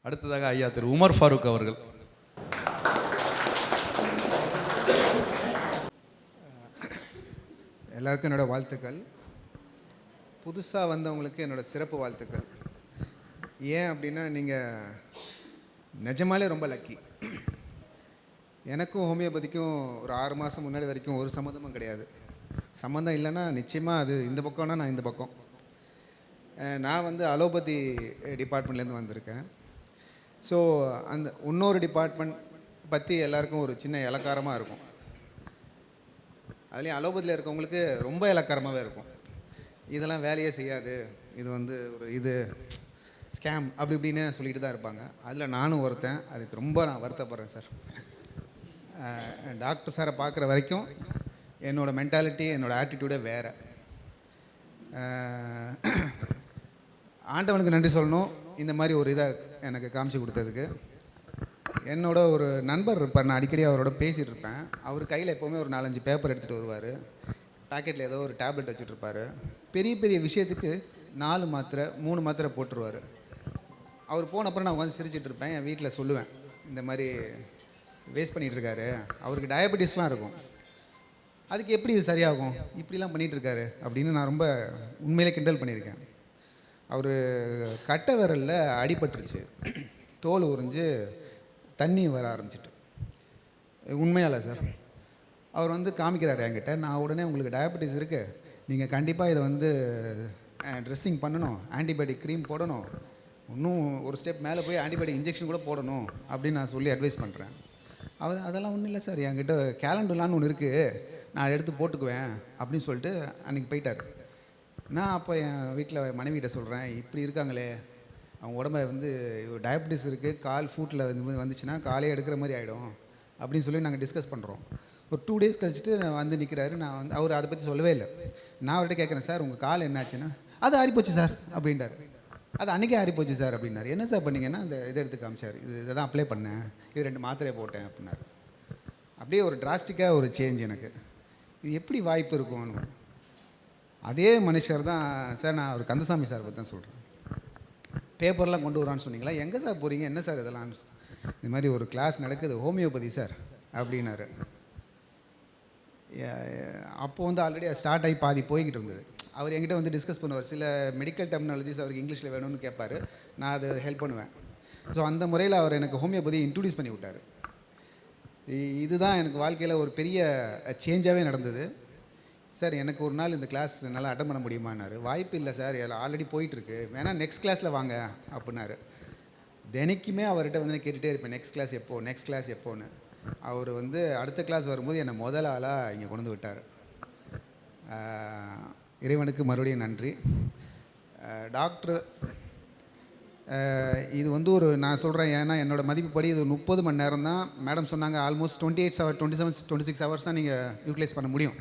அடுத்ததாக ஐயா திரு உமர் ஃபாரூக் அவர்கள். எல்லாருக்கும் என்னோடய வாழ்த்துக்கள். புதுசாக வந்தவங்களுக்கு என்னோடய சிறப்பு வாழ்த்துக்கள். ஏன் அப்படின்னா, நீங்கள் நிஜமாலே ரொம்ப லக்கி. எனக்கும் ஹோமியோபதிக்கும் ஒரு 6 மாதம் முன்னாடி வரைக்கும் ஒரு சம்மந்தமும் கிடையாது. சம்மந்தம் இல்லைன்னா நிச்சயமாக அது இந்த பக்கம்னா நான் இந்த பக்கம். நான் வந்து அலோபதி டிபார்ட்மெண்ட்லேருந்து வந்திருக்கேன். ஸோ அந்த இன்னொரு டிபார்ட்மெண்ட் பற்றி எல்லாருக்கும் ஒரு சின்ன இலக்காரமாக இருக்கும். அதுலேயும் அலோபதியில் இருக்கவங்களுக்கு ரொம்ப இலக்காரமாகவே இருக்கும். இதெல்லாம் வேலையே செய்யாது, இது வந்து ஒரு இது ஸ்கேம் அப்படி இப்படின்னு சொல்லிட்டு தான் இருப்பாங்க. அதில் நானும் ஒருத்தன். அதுக்கு ரொம்ப நான் வருத்தப்படுறேன் சார். டாக்டர் சாரை பார்க்குற வரைக்கும் என்னோடய மென்டாலிட்டி, என்னோடய ஆட்டிடியூடே வேறு. ஆண்டவனுக்கு நன்றி சொல்லணும், இந்த மாதிரி ஒரு இதை எனக்கு காமிச்சு கொடுத்ததுக்கு. என்னோட ஒரு நண்பர் இருப்பார், நான் அடிக்கடி அவரோட பேசிகிட்டு இருப்பேன். அவர் கையில் எப்போவுமே ஒரு 4-5 பேப்பர் எடுத்துகிட்டு வருவார். பேக்கெட்டில் ஏதோ ஒரு டேப்லெட் வச்சுட்ருப்பார். பெரிய பெரிய விஷயத்துக்கு 4 மாத்திரை 3 மாத்திரை போட்டுருவார். அவர் போன அப்புறம் நான் உட்காந்து சிரிச்சிட்டு இருப்பேன். என் வீட்டில் சொல்லுவேன், இந்த மாதிரி வேஸ்ட் பண்ணிகிட்ருக்காரு, அவருக்கு டயபெட்டிஸ்லாம் இருக்கும், அதுக்கு எப்படி இது சரியாகும், இப்படிலாம் பண்ணிகிட்ருக்காரு அப்படின்னு நான் ரொம்ப உண்மையிலே கிண்டல் பண்ணியிருக்கேன். அவர் கட்டை விரலில் அடிபட்டுருச்சு, தோல் உறிஞ்சு தண்ணி வர ஆரம்பிச்சிட்டு. உண்மையால சார். அவர் வந்து காமிக்கிறார் என்கிட்ட. நான் உடனே, உங்களுக்கு டயபெட்டிஸ் இருக்குது, நீங்கள் கண்டிப்பாக இதை வந்து ட்ரெஸ்ஸிங் பண்ணணும், ஆன்டிபயோட்டிக் க்ரீம் போடணும், இன்னும் ஒரு ஸ்டெப் மேலே போய் ஆன்டிபயோட்டிக் இன்ஜெக்ஷன் கூட போடணும் அப்படின்னு நான் சொல்லி அட்வைஸ் பண்ணுறேன். அவர் அதெல்லாம் ஒன்றும் இல்லை சார், என்கிட்ட கேலண்டர்லான்னு ஒன்று இருக்குது, நான் அதை எடுத்து போட்டுக்குவேன் அப்படின்னு சொல்லிட்டு அன்றைக்கி போயிட்டார். நான் அப்போ என் வீட்டில் மனைவிகிட்ட சொல்கிறேன், இப்படி இருக்காங்களே, அவங்க உடம்பை வந்து டயபெட்டிஸ் இருக்குது, கால் ஃபுட்டில் வந்துச்சுன்னா காலையே எடுக்கிற மாதிரி ஆகிடும் அப்படின்னு சொல்லி நாங்கள் டிஸ்கஸ் பண்ணுறோம். ஒரு 2 டேஸ் கழிச்சுட்டு வந்து நிற்கிறாரு. நான் வந்து அவர் அதை பற்றி சொல்லவே இல்லை. நான் அவர்கிட்ட கேட்குறேன், சார் உங்கள் கால் என்னாச்சுன்னா, அது ஆறிப்போச்சு சார் அப்படின்றார். அது அன்றைக்கே ஆறிப்போச்சு சார் அப்படின்னாரு. என்ன சார் பண்ணிங்கன்னா, அந்த இதை எடுத்து காமிச்சார், இதை தான் அப்ளை பண்ணேன், இது 2 மாத்திரையை போட்டேன் அப்படின்னாரு. அப்படியே ஒரு டிராஸ்டிக்காக ஒரு சேஞ்ச் எனக்கு. இது எப்படி வாய்ப்பு இருக்கும்னு. அதே மனுஷர் தான் சார், நான் அவர் கந்தசாமி சார் பற்றி தான் சொல்கிறேன். பேப்பர்லாம் கொண்டு வரான்னு சொன்னீங்களா, எங்கே சார் போகிறீங்க, என்ன சார் இதெல்லாம், இது மாதிரி ஒரு கிளாஸ் நடக்குது ஹோமியோபதி சார் அப்படின்னாரு. அப்போது வந்து ஆல்ரெடி ஸ்டார்ட் ஆகி பாதி போய்கிட்டு இருந்தது. அவர் என்கிட்ட வந்து டிஸ்கஸ் பண்ணுவார், சில மெடிக்கல் டெர்மினாலஜிஸ் அவருக்கு இங்கிலீஷில் வேணும்னு கேட்பார், நான் அதை ஹெல்ப் பண்ணுவேன். ஸோ அந்த முறையில் அவர் எனக்கு ஹோமியோபதி இன்ட்ரடியூஸ் பண்ணி விட்டார். இதுதான் எனக்கு வாழ்க்கையில் ஒரு பெரிய சேஞ்சாகவே நடந்தது. சார் எனக்கு ஒரு நாள் இந்த கிளாஸ் நல்லா அட்டன் பண்ண முடியுமான்னாரு. வாய்ப்பு இல்லை சார், ஆல்ரெடி போயிட்டுருக்கு, வேணால் நெக்ஸ்ட் கிளாஸில் வாங்க அப்படின்னாரு. தினைக்குமே அவர்கிட்ட வந்து நான் கேட்டுகிட்டே இருப்பேன், நெக்ஸ்ட் கிளாஸ் எப்போ, நெக்ஸ்ட் கிளாஸ் எப்போன்னு. அவர் வந்து அடுத்த கிளாஸ் வரும்போது என்னை முதல் ஆளாக இங்கே கொண்டு வந்து விட்டார். இறைவனுக்கு மறுபடியும் நன்றி. டாக்டர் இது வந்து ஒரு நான் சொல்கிறேன், ஏன்னா என்னோடய மதிப்புப்படி இது 30 மணி நேரம் தான். மேடம் சொன்னாங்க ஆல்மோஸ்ட் 28 ஹவர்ஸ் 26 ஹவர்ஸ் தான் நீங்கள் யூட்டிலைஸ் பண்ண முடியும்.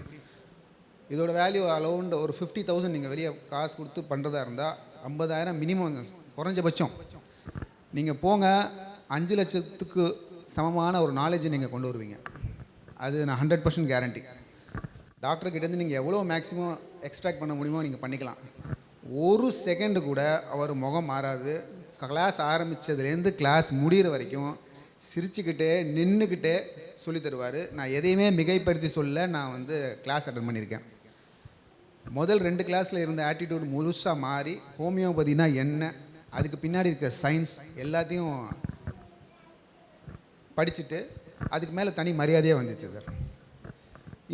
இதோட வேல்யூ அரௌண்ட் ஒரு 50,000 நீங்கள் வெளியே காசு கொடுத்து பண்ணுறதா இருந்தால் 50,000 மினிமம் குறைஞ்சபட்சம். நீங்கள் போங்க, 5 லட்சத்துக்கு சமமான ஒரு நாலேஜை நீங்கள் கொண்டு வருவீங்க. அது நான் 100% கேரண்டி. டாக்டர்கிட்டேருந்து நீங்கள் எவ்வளோ மேக்ஸிமம் எக்ஸ்ட்ராக்ட் பண்ண முடியுமோ நீங்கள் பண்ணிக்கலாம். ஒரு செகண்டு கூட அவர் முகம் மாறாது. கிளாஸ் ஆரம்பித்ததுலேருந்து கிளாஸ் முடிகிற வரைக்கும் சிரிச்சுக்கிட்டே நின்றுக்கிட்டே சொல்லி தருவார். நான் எதையுமே மிகைப்படுத்தி சொல்ல, நான் வந்து கிளாஸ் அட்டன் பண்ணியிருக்கேன். முதல் 2 கிளாஸில் இருந்த ஆட்டிடியூட் முழுசாக மாறி, ஹோமியோபதினா என்ன, அதுக்கு பின்னாடி இருக்கிற சயின்ஸ் எல்லாத்தையும் படிச்சுட்டு அதுக்கு மேலே தனி மரியாதையாக வந்துச்சு சார்.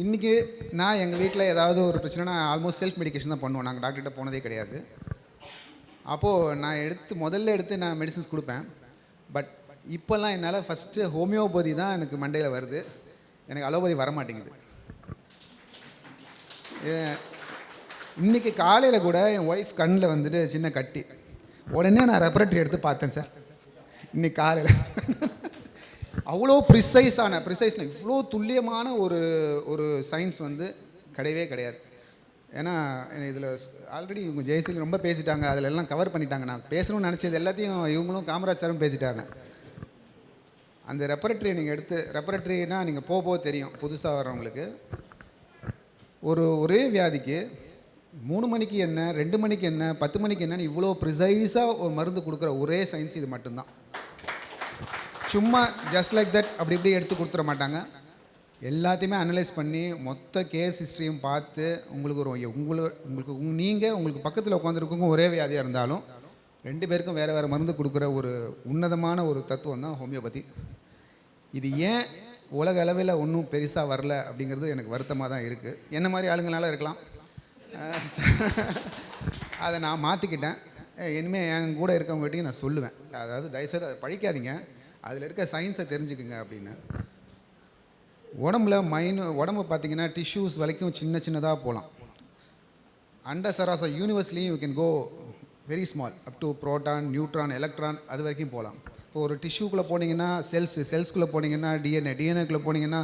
இன்றைக்கி நான் எங்கள் வீட்டில் ஏதாவது ஒரு பிரச்சனைனா ஆல்மோஸ்ட் செல்ஃப் மெடிக்கேஷன் தான் பண்ணுவோம். நாங்கள் டாக்டர்கிட்ட போனதே கிடையாது. அப்போது நான் முதல்ல எடுத்து நான் மெடிசன்ஸ் கொடுப்பேன். பட் இப்போல்லாம் என்னால் ஃபஸ்ட்டு ஹோமியோபதி தான் எனக்கு மண்டையில் வருது, எனக்கு அலோபதி வரமாட்டேங்குது. இன்றைக்கி காலையில் கூட என் ஒய்ஃப் கண்ணில் வந்துட்டு சின்ன கட்டி, உடனே நான் ரெப்பரேட்டரி எடுத்து பார்த்தேன் சார். இன்றைக்கி காலையில் அவ்வளோ ப்ரிசைஸ்னா இவ்வளோ துல்லியமான ஒரு சயின்ஸ் வந்து கிடையவே கிடையாது. ஏன்னா இதில் ஆல்ரெடி இவங்க ஜெயசீல் ரொம்ப பேசிட்டாங்க, அதில் எல்லாம் கவர் பண்ணிட்டாங்க. நான் பேசணும்னு நினச்சது எல்லாத்தையும் இவங்களும் காமராஜ் சாரும் பேசிட்டாங்க. அந்த ரெப்பரேட்டரி நீங்கள் எடுத்து, ரெப்பரேட்டரினா நீங்கள் போக தெரியும் புதுசாக வர்றவங்களுக்கு, ஒரே வியாதிக்கு 3 மணிக்கு என்ன, 2 மணிக்கு என்ன, 10 மணிக்கு என்னன்னு இவ்வளோ ப்ரிசைஸாக ஒரு மருந்து கொடுக்குற ஒரே சயின்ஸ் இது மட்டும்தான். சும்மா ஜஸ்ட் லைக் தட் அப்படி இப்படி எடுத்து கொடுத்துட மாட்டாங்க. எல்லாத்தையுமே அனலைஸ் பண்ணி மொத்த கேஸ் ஹிஸ்ட்ரியும் பார்த்து உங்களுக்கு உங்களுக்கு பக்கத்தில் உட்காந்துருக்கவங்க ஒரே வியாதியாக இருந்தாலும் 2 பேருக்கும் வேறு வேறு மருந்து கொடுக்குற ஒரு உன்னதமான ஒரு தத்துவம் தான் ஹோமியோபதி. இது ஏன் உலக அளவில் ஒன்றும் பெருசாக வரல அப்படிங்கிறது எனக்கு வருத்தமாக தான் இருக்குது. என்ன மாதிரி ஆளுங்களால இருக்கலாம், அதை நான் மாற்றிக்கிட்டேன். இனிமேல் என் கூட இருக்கவங்ககிட்டையும் நான் சொல்லுவேன், அதாவது தயவுசெய்து அதை படிக்காதீங்க, அதில் இருக்க சயின்ஸை தெரிஞ்சுக்குங்க அப்படின்னு. உடம்பு பார்த்தீங்கன்னா டிஷ்யூஸ் வரைக்கும் சின்னதாக போகலாம். அண்ட சராச யூனிவர்ஸ்லேயும் you can go very small up to proton, neutron, electron, அது வரைக்கும் போகலாம். இப்போ ஒரு டிஷ்யூக்குள்ளே போனீங்கன்னா செல்ஸ்குள்ளே போனீங்கன்னா டிஎன்ஏக்குள்ளே போனீங்கன்னா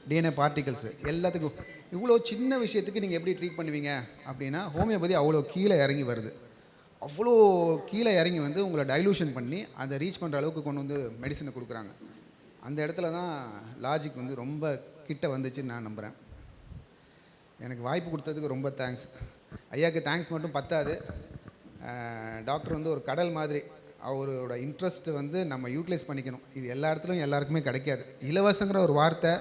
டிஎன்ஏ பார்ட்டிகல்ஸு, எல்லாத்துக்கும் இவ்வளோ சின்ன விஷயத்துக்கு நீங்கள் எப்படி ட்ரீட் பண்ணுவீங்க அப்படின்னா ஹோமியோபதி அவ்வளோ கீழே இறங்கி வருது. அவ்வளோ கீழே இறங்கி வந்து உங்களை டைலூஷன் பண்ணி அதை ரீச் பண்ணுற அளவுக்கு கொண்டு வந்து மெடிசனை கொடுக்குறாங்க. அந்த இடத்துல தான் லாஜிக் வந்து ரொம்ப கிட்ட வந்துச்சுன்னு நான் நம்புகிறேன். எனக்கு வாய்ப்பு கொடுத்ததுக்கு ரொம்ப தேங்க்ஸ். ஐயாவுக்கு தேங்க்ஸ் மட்டும் பத்தாது. டாக்டர் வந்து ஒரு கடல் மாதிரி, அவரோட இன்ட்ரெஸ்ட்டு வந்து நம்ம யூட்டிலைஸ் பண்ணிக்கணும். இது எல்லா இடத்துலையும் எல்லாருக்குமே கிடைக்காது. இலவசங்கிற ஒரு வார்த்தை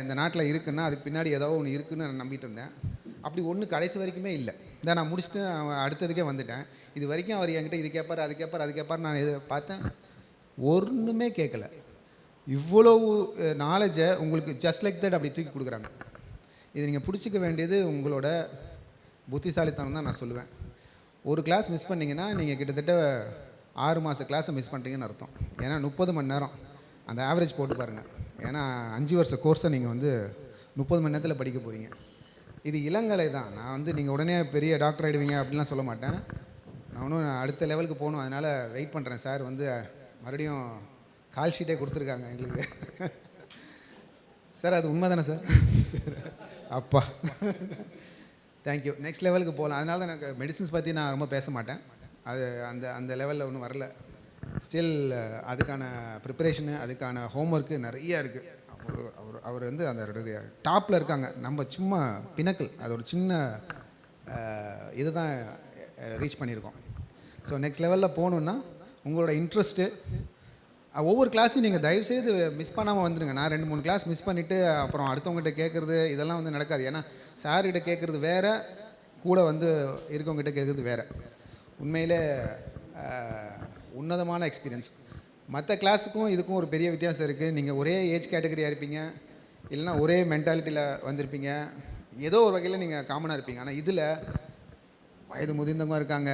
இந்த நாட்டில் இருக்குன்னா அதுக்கு பின்னாடி ஏதோ ஒன்று இருக்குதுன்னு நான் நம்பிட்டு இருந்தேன். அப்படி ஒன்று கடைசி வரைக்குமே இல்லை. இதை நான் முடிச்சுட்டு அடுத்ததுக்கே வந்துட்டேன். இது வரைக்கும் அவர் என்கிட்ட இது கேட்பார், அது கேட்பார் நான் இதை பார்த்தேன், ஒன்றுமே கேட்கல. இவ்வளவு நாலேஜை உங்களுக்கு ஜஸ்ட் லைக் தட் அப்படி தூக்கி கொடுக்குறாங்க. இது நீங்கள் பிடிச்சிக்க வேண்டியது உங்களோட புத்திசாலித்தனம் தான் நான் சொல்லுவேன். ஒரு கிளாஸ் மிஸ் பண்ணிங்கன்னா நீங்கள் கிட்டத்தட்ட 6 மாத கிளாஸை மிஸ் பண்ணுறீங்கன்னு அர்த்தம். ஏன்னா 30 மணி நேரம் அந்த ஆவரேஜ் போட்டு பாருங்கள். ஏன்னா 5 வருஷ கோர்ஸை நீங்கள் வந்து 30 மணி நேரத்தில் படிக்க போகிறீங்க. இது இளங்கலை தான். நான் வந்து நீங்கள் உடனே பெரிய டாக்டர் ஆகிடுவீங்க அப்படின்லாம் சொல்ல மாட்டேன். நான் இன்னும் அடுத்த லெவலுக்கு போகணும், அதனால் வெயிட் பண்ணுறேன். சார் வந்து மறுபடியும் கால் ஷீட்டே கொடுத்துருக்காங்க எங்களுக்கு. சார் அது உண்மை தானே சார்? அப்பா தேங்க்யூ. நெக்ஸ்ட் லெவலுக்கு போகலாம். அதனால தான் எனக்கு மெடிசின்ஸ் பற்றி நான் ரொம்ப பேச மாட்டேன். அது அந்த லெவலில் ஒன்றும் வரல. ஸ்டில் அதுக்கான ப்ரிப்பரேஷனு, அதுக்கான ஹோம்ஒர்க்கு நிறையா இருக்குது. அவர் வந்து அந்த டாப்பில் இருக்காங்க, நம்ம சும்மா பினக்கிள், அது ஒரு சின்ன இது தான் ரீச் பண்ணியிருக்கோம். ஸோ நெக்ஸ்ட் லெவலில் போகணுன்னா உங்களோட இன்ட்ரெஸ்ட்டு, ஒவ்வொரு கிளாஸையும் நீங்கள் தயவுசெய்து மிஸ் பண்ணாமல் வந்துடுங்க. நான் 2-3 கிளாஸ் மிஸ் பண்ணிவிட்டு அப்புறம் அடுத்தவங்ககிட்ட கேட்குறது இதெல்லாம் வந்து நடக்காது. ஏன்னா சார்கிட்ட கேட்குறது வேறு, கூட வந்து இருக்கவங்ககிட்ட கேட்குறது வேறு. உண்மையிலே உன்னதமான எக்ஸ்பீரியன்ஸ். மற்ற கிளாஸுக்கும் இதுக்கும் ஒரு பெரிய வித்தியாசம் இருக்குது. நீங்கள் ஒரே ஏஜ் கேட்டகரியாக இருப்பீங்க, இல்லைனா ஒரே மென்டாலிட்டியில் வந்திருப்பீங்க, ஏதோ ஒரு வகையில் நீங்கள் காமனாக இருப்பீங்க. ஆனால் இதில் வயது முதிர்ந்தவங்க இருக்காங்க,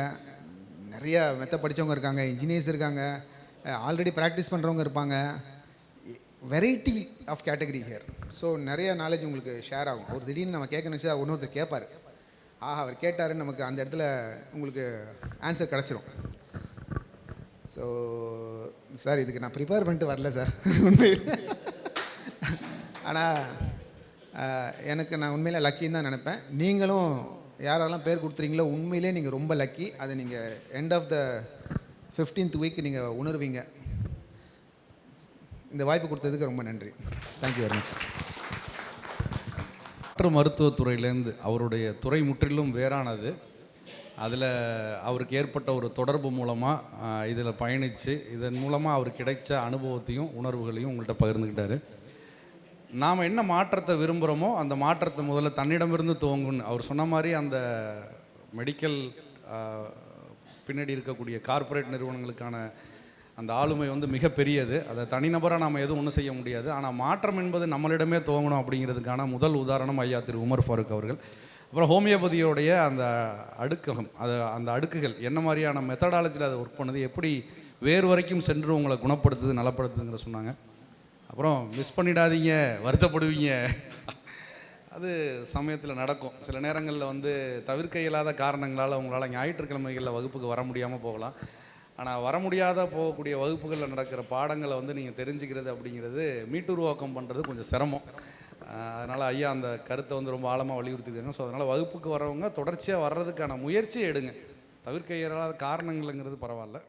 நிறைய படித்தவங்க இருக்காங்க, இன்ஜினியர்ஸ் இருக்காங்க, ஆல்ரெடி ப்ராக்டிஸ் பண்ணுறவங்க இருப்பாங்க, variety of category here. So நிறைய நாலேஜ் உங்களுக்கு ஷேர் ஆகும். ஒரு திடீர்னு நம்ம கேட்க நினச்சா ஒருத்தர் கேட்பார், ஆஹா அவர் கேட்டாருன்னு நமக்கு அந்த இடத்துல உங்களுக்கு ஆன்சர் கிடச்சிரும். ஸோ சார் இதுக்கு நான் ப்ரிப்பேர் பண்ணிட்டு வரல சார் உண்மையில். ஆனால் நான் உண்மையில் லக்கின்னு தான் நினைப்பேன். நீங்களும் யாரெல்லாம் பேர் கொடுத்துறீங்களோ உண்மையிலே நீங்கள் ரொம்ப லக்கி. அதை நீங்கள் end of the 15th week நீங்கள் உணர்வீங்க. இந்த வாய்ப்பு கொடுத்ததுக்கு ரொம்ப நன்றி. Thank you very much. டாக்டர் மருத்துவத்துறையிலேருந்து அவருடைய துறை முற்றிலும் வேறானது. அதில் அவருக்கு ஏற்பட்ட ஒரு தொடர்பு மூலமாக இதில் பயணித்து இதன் மூலமாக அவருக்கு கிடைச்ச அனுபவத்தையும் உணர்வுகளையும் உங்கள்கிட்ட பகிர்ந்துக்கிட்டாரு. நாம் என்ன மாற்றத்தை விரும்புகிறோமோ அந்த மாற்றத்தை முதல்ல தன்னிடமிருந்து துவங்குன்னு அவர் சொன்ன மாதிரி அந்த மெடிக்கல் பின்னாடி இருக்கக்கூடிய கார்ப்பரேட் நிறுவனங்களுக்கான அந்த ஆளுமை வந்து மிகப்பெரியது. அதை தனிநபராக நாம் எதுவும் ஒன்றும் செய்ய முடியாது. ஆனால் மாற்றம் என்பது நம்மளிடமே துவங்கணும் அப்படிங்கிறதுக்கான முதல் உதாரணம் ஐயா திரு உமர் ஃபாரூக் அவர்கள். அப்புறம் ஹோமியோபதியோடைய அந்த அந்த அடுக்குகள் என்ன மாதிரியான மெத்தடாலஜியில் அதை ஒர்க் பண்ணுது, எப்படி வேறு வரைக்கும் சென்று உங்களை குணப்படுத்துது நலப்படுத்துதுங்கிற சொன்னாங்க. அப்புறம் மிஸ் பண்ணிடாதீங்க, வருத்தப்படுவீங்க, அது சமயத்தில் நடக்கும். சில நேரங்களில் வந்து தவிர்க்க இயலாத காரணங்களால் உங்களால் ஞாயிற்றுக்கிழமைகளில் வகுப்புக்கு வர முடியாமல் போகலாம். ஆனால் வர முடியாத போகக்கூடிய வகுப்புகளில் நடக்கிற பாடங்களை வந்து நீங்கள் தெரிஞ்சுக்கிறது அப்படிங்கிறது மீட்டுருவாக்கம் பண்ணுறது கொஞ்சம் சிரமம். அதனால் ஐயா அந்த கருத்தை வந்து ரொம்ப ஆழமாக வலியுறுத்திருக்காங்க. ஸோ அதனால் வகுப்புக்கு வரவங்க தொடர்ச்சியாக வர்றதுக்கான முயற்சியை எடுங்க. தவிர்க்க இயலாத காரணங்கள்ங்கிறது பரவாயில்ல.